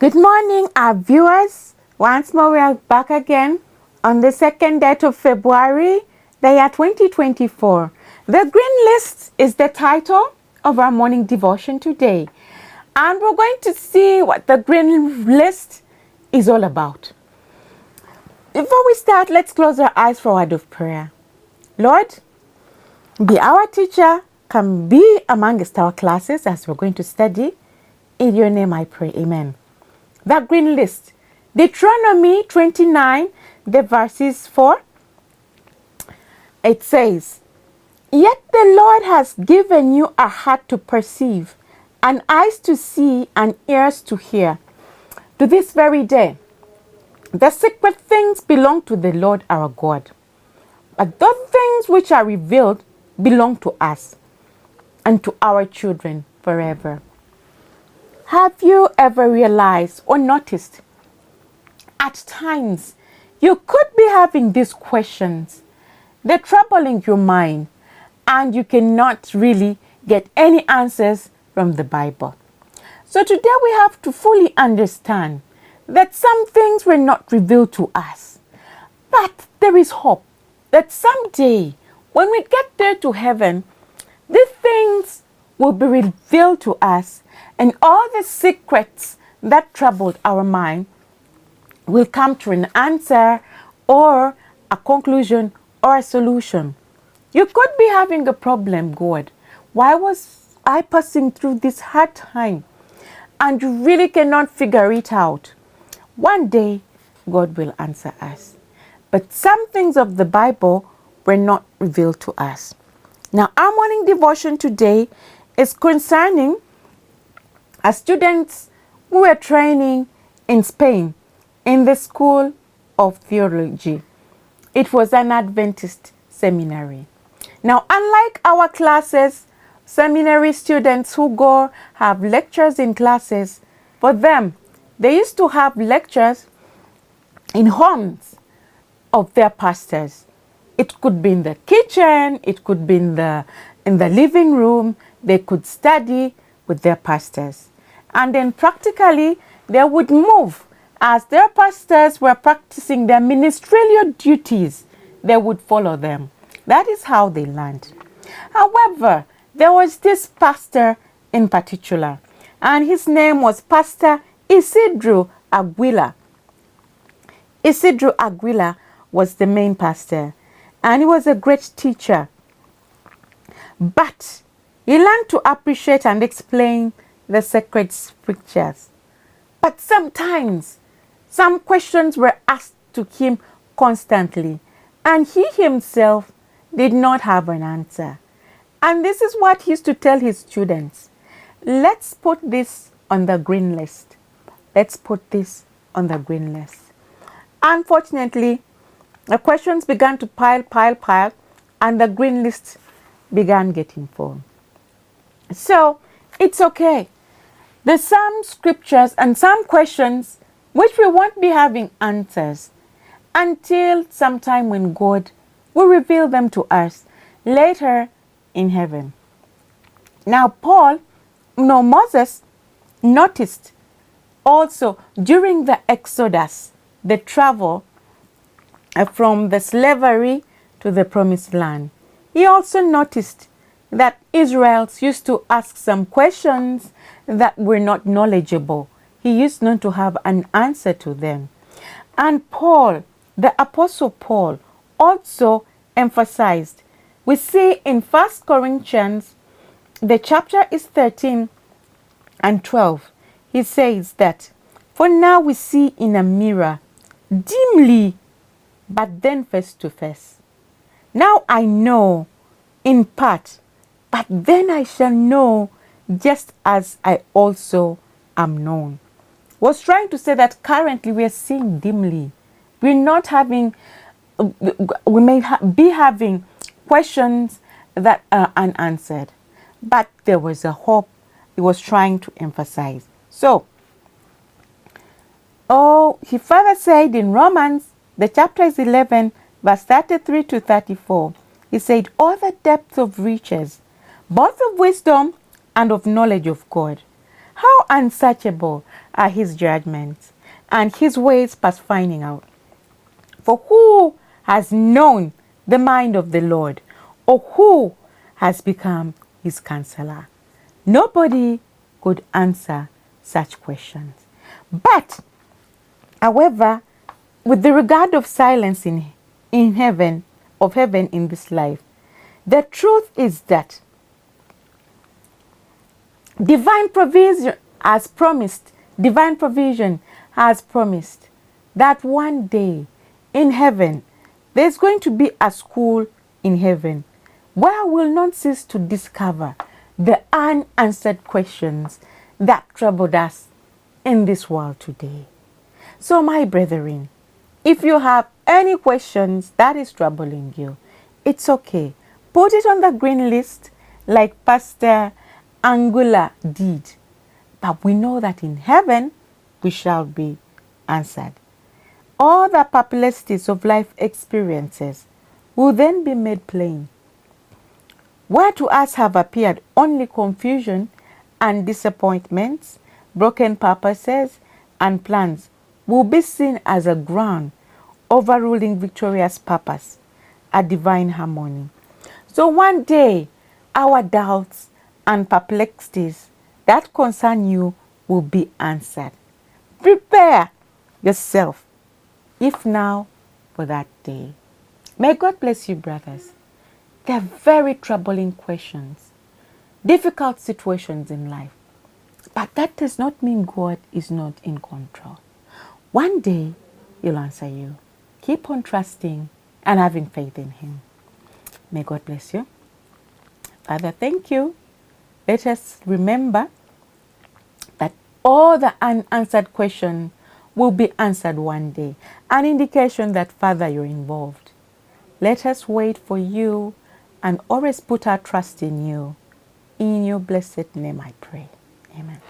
Good morning, our viewers. Once more, we are back again on the second day of February, the year 2024. The Green List is the title of our morning devotion today. And we're going to see what the Green List is all about. Before we start, let's close our eyes for a word of prayer. Lord, be our teacher, come be amongst our classes as we're going to study. In your name I pray, amen. The Green List. Deuteronomy 29, the verses 4. It says, "Yet the Lord has given you a heart to perceive, and eyes to see, and ears to hear." To this very day, the secret things belong to the Lord our God. But those things which are revealed belong to us and to our children forever. Have you ever realized or noticed at times you could be having these questions? They're troubling your mind and you cannot really get any answers from the Bible. So today we have to fully understand that some things were not revealed to us. But there is hope that someday when we get there to heaven, these things will be revealed to us, and all the secrets that troubled our mind will come to an answer or a conclusion or a solution. You could be having a problem, God. Why was I passing through this hard time? And you really cannot figure it out. One day, God will answer us. But some things of the Bible were not revealed to us. Now, our morning devotion today is concerning a students who were training in Spain in the School of Theology. It was an Adventist seminary. Now, unlike our classes, seminary students who go have lectures in classes, for them, they used to have lectures in homes of their pastors. It could be in the kitchen, it could be in the living room. They could study with their pastors. And then practically, they would move. As their pastors were practicing their ministerial duties, they would follow them. That is how they learned. However, there was this pastor in particular, and his name was Pastor Isidro Aguila. Isidro Aguila was the main pastor, and he was a great teacher. But he learned to appreciate and explain the sacred scriptures. But sometimes, some questions were asked to him constantly, and he himself did not have an answer. And this is what he used to tell his students. Let's put this on the green list. Let's put this on the green list. Unfortunately, the questions began to pile, and the green list began getting full. So, it's okay. There's some scriptures and some questions which we won't be having answers until sometime when God will reveal them to us later in heaven. Now, Moses noticed also during the Exodus, the travel from the slavery to the promised land. He also noticed that Israelites used to ask some questions that were not knowledgeable. He used not to have an answer to them. And Paul, the Apostle Paul, also emphasized. We see in 1 Corinthians, the chapter is 13 and 12. He says that, "For now we see in a mirror, dimly, but then face to face. Now I know in part, but then I shall know just as I also am known." Was trying to say that currently we are seeing dimly. We're not having, we may be having questions that are unanswered. But there was a hope he was trying to emphasize. So, he further said in Romans, the chapter is 11, verse 33 to 34, he said, "All the depth of riches, both of wisdom and of knowledge of God. How unsearchable are his judgments, and his ways past finding out. For who has known the mind of the Lord, or who has become his counselor? Nobody could answer such questions. But, however, with the regard of silence in heaven, of heaven in this life, the truth is that divine provision has promised that one day in heaven there's going to be a school in heaven where we'll not cease to discover the unanswered questions that troubled us in this world today. So, my brethren, if you have any questions that is troubling you, it's okay. Put it on the green list like Pastor Angula did. But we know that in heaven we shall be answered. All the perplexities of life experiences will then be made plain. Where to us have appeared only confusion and disappointments, broken purposes and plans will be seen as a ground overruling victorious purpose, a divine harmony. So one day, our doubts and perplexities that concern you will be answered. Prepare yourself, if now, for that day. May God bless you, brothers. They are very troubling questions, difficult situations in life. But that does not mean God is not in control. One day, he'll answer you. Keep on trusting and having faith in him. May God bless you. Father, thank you. Let us remember that all the unanswered questions will be answered one day. An indication that, Father, you're involved. Let us wait for you and always put our trust in you. In your blessed name I pray. Amen.